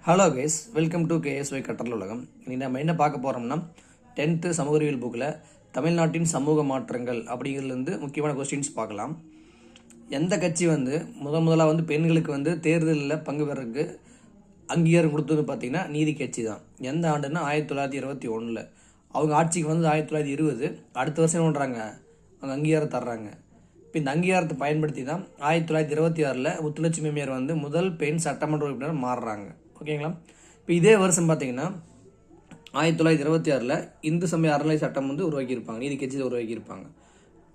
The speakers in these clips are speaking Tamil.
Hello guys, welcome to KSY கற்றல் உலகம். இன்னைக்கு நம்ம என்ன பார்க்க போகிறோம்னா 10th சமூக அறிவியல் புக்கில் தமிழ்நாட்டின் சமூக மாற்றங்கள் அப்படிங்கிறதுலேருந்து முக்கியமான கொஸ்டின்ஸ் பார்க்கலாம். எந்த கட்சி முதலாக பெண்களுக்கு தேர்தலில் பங்கு பெறதுக்கு அங்கீகாரம் கொடுத்தது பார்த்திங்கன்னா நீதி கட்சி தான். எந்த ஆண்டுன்னா 1921. அவங்க ஆட்சிக்கு 1920. அடுத்த வருஷம் என்ன பண்ணுறாங்க, அவங்க அங்கீகாரம் தர்றாங்க. இப்போ இந்த அங்கீகாரத்தை பயன்படுத்தி தான் 1926 முத்துலட்சுமி அம்மையார் முதல் பெண் சட்டமன்ற உறுப்பினர் மாறுறாங்க. ஓகேங்களா. இப்போ இதே வருஷம் பார்த்தீங்கன்னா 1926 இந்து சமய அறநிலை சட்டம் உருவாக்கியிருப்பாங்க, நீதி கட்சியில் உருவாக்கியிருப்பாங்க.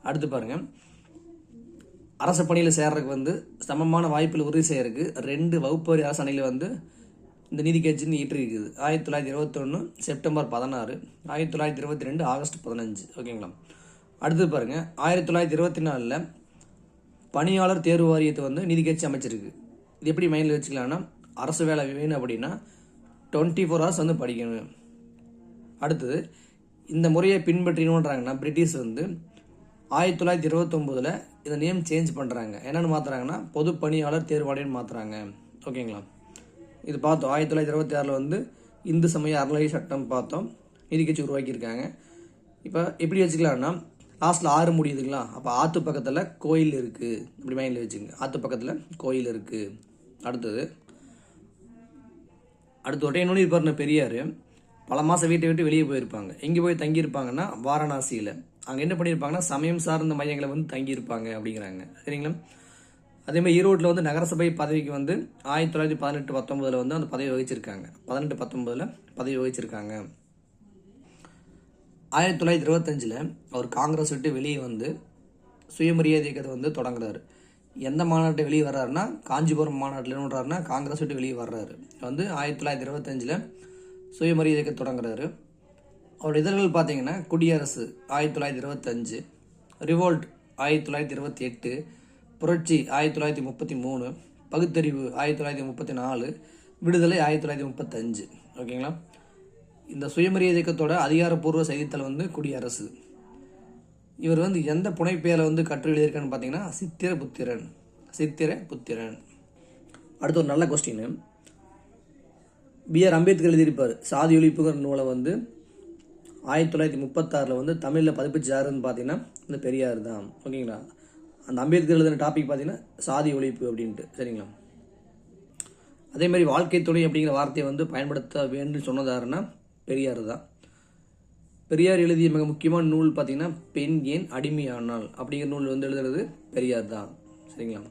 அடுத்து பாருங்கள், அரசு பணியில் சேர்றதுக்கு சமமான வாய்ப்பில் உறுதி செய்யறதுக்கு 2 வகுப்பறை அரசாணையில் இந்த நீதி கட்சின்னு ஈட்டிருக்குது. 1921 செப்டம்பர் 16, 1922 ஆகஸ்ட் 15. ஓகேங்களா. அடுத்து பாருங்கள், 1924 பணியாளர் தேர்வு வாரியத்தை நீதி கட்சி அமைச்சிருக்கு. இது எப்படி மைண்டில் வச்சுக்கலாம்னா, அரசு வேலை வேணும் அப்படின்னா 24 hours படிக்கணும். அடுத்தது இந்த முறையை பின்பற்றினுன்றாங்கன்னா பிரிட்டிஷ் 1929 இந்த நேம் சேஞ்ச் பண்ணுறாங்க. என்னென்னு மாற்றுறாங்கன்னா பொது பணியாளர் தேர்வாணையன்னு மாற்றுறாங்க. ஓகேங்களா. இது பார்த்தோம். 1926 இந்து சமய அறநிலை சட்டம் பார்த்தோம், நீதி கட்சி உருவாக்கியிருக்காங்க. இப்போ எப்படி வச்சுக்கலாம்னா, லாஸ்ட்டில் 6 முடியுதுங்களா, அப்போ ஆற்று பக்கத்தில் கோயில் இருக்குது, இப்படி மைண்டில் வச்சுங்க. ஆற்று பக்கத்தில் கோயில் இருக்குது. அடுத்து ஒட்டையனூர் இருப்பார் பெரியார். பல மாதம் வீட்டை விட்டு வெளியே போயிருப்பாங்க. எங்கே போய் தங்கியிருப்பாங்கன்னா வாரணாசியில். அங்கே என்ன பண்ணியிருப்பாங்கன்னா சமயம் சார்ந்த மையங்களை தங்கியிருப்பாங்க அப்படிங்கிறாங்க. சரிங்களா. அதேமாதிரி ஈரோட்டில் நகரசபை பதவிக்கு 1918-19 அந்த பதவி வகிச்சிருக்காங்க. 18-19 பதவி வகிச்சிருக்காங்க. 1925 அவர் காங்கிரஸ் விட்டு வெளியே சுயமரியாதை இயக்கத்தை தொடங்குறாரு. எந்த மாநாட்டை வெளியே வர்றாருன்னா காஞ்சிபுரம் மாநாட்டில் என்ன பண்ணுறாருன்னா காங்கிரஸ் விட்டு வெளியே வர்றாரு. 1925 சுயமரியாதை இயக்க தொடங்குறாரு. அவருடைய இதழ்கள் பார்த்தீங்கன்னா குடியரசு 1925, ரிவோல்ட் 1928, புரட்சி 1933, பகுத்தறிவு 1934, விடுதலை 1935. ஓகேங்களா. இந்த சுயமரியாதை இயக்கத்தோட அதிகாரப்பூர்வ செய்தித்தாள் குடியரசு. இவர் எந்த புனைப்பெயரை கற்று எழுதியிருக்கான்னு பார்த்தீங்கன்னா சித்திரபுத்திரன். அடுத்து ஒரு நல்ல கொஸ்டின். B.R. அம்பேத்கர் எழுதியிருப்பார் சாதி ஒழிப்புங்கிற நூலை 1936 தமிழில் பதிப்பிச்சு யாருன்னு பார்த்தீங்கன்னா இந்த பெரியார் தான். ஓகேங்களா. அந்த அம்பேத்கர் எழுதின டாபிக் பார்த்தீங்கன்னா சாதி ஒழிப்பு அப்படின்ட்டு. சரிங்களா. அதே மாதிரி வாழ்க்கை துணை அப்படிங்கிற வார்த்தையை பயன்படுத்த வேண்டும் சொன்னதாருன்னா பெரியார் தான். பெரியார் எழுதிய மிக முக்கியமான நூல் பார்த்தீங்கன்னா பெண் ஏன் அடிமையானால் அப்படிங்கிற நூல் எழுதுறது பெரியார் தான். சரிங்களா.